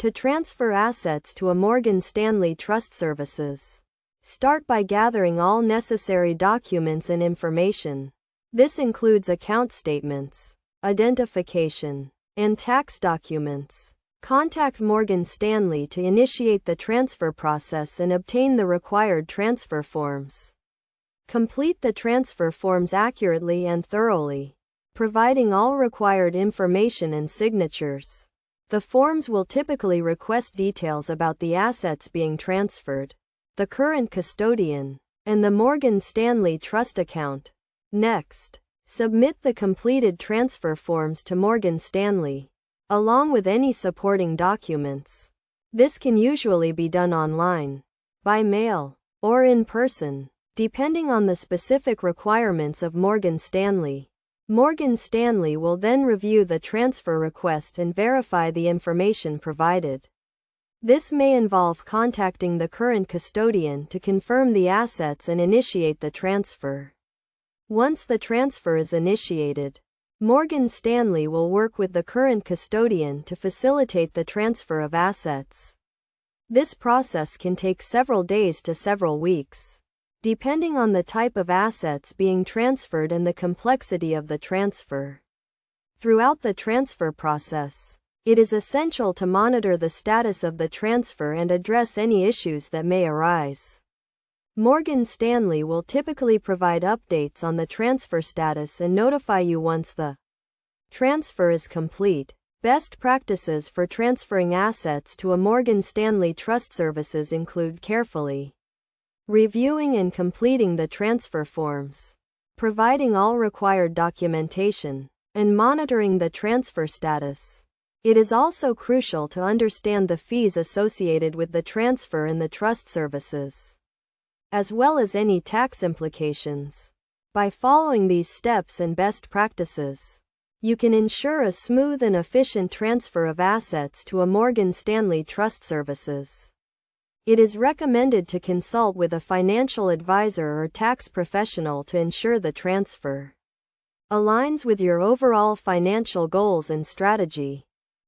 To transfer assets to a Morgan Stanley Trust Services, start by gathering all necessary documents and information. This includes account statements, identification, and tax documents. Contact Morgan Stanley to initiate the transfer process and obtain the required transfer forms. Complete the transfer forms accurately and thoroughly, providing all required information and signatures. The forms will typically request details about the assets being transferred, the current custodian, and the Morgan Stanley Trust account. Next, submit the completed transfer forms to Morgan Stanley, along with any supporting documents. This can usually be done online, by mail, or in person, depending on the specific requirements of Morgan Stanley. Morgan Stanley will then review the transfer request and verify the information provided. This may involve contacting the current custodian to confirm the assets and initiate the transfer. Once the transfer is initiated, Morgan Stanley will work with the current custodian to facilitate the transfer of assets. This process can take several days to several weeks, depending on the type of assets being transferred and the complexity of the transfer. Throughout the transfer process, it is essential to monitor the status of the transfer and address any issues that may arise. Morgan Stanley will typically provide updates on the transfer status and notify you once the transfer is complete. Best practices for transferring assets to a Morgan Stanley Trust Services include carefully reviewing and completing the transfer forms, providing all required documentation, and monitoring the transfer status. It is also crucial to understand the fees associated with the transfer and the trust services, as well as any tax implications. By following these steps and best practices, you can ensure a smooth and efficient transfer of assets to a Morgan Stanley Trust Services. It is recommended to consult with a financial advisor or tax professional to ensure the transfer aligns with your overall financial goals and strategy.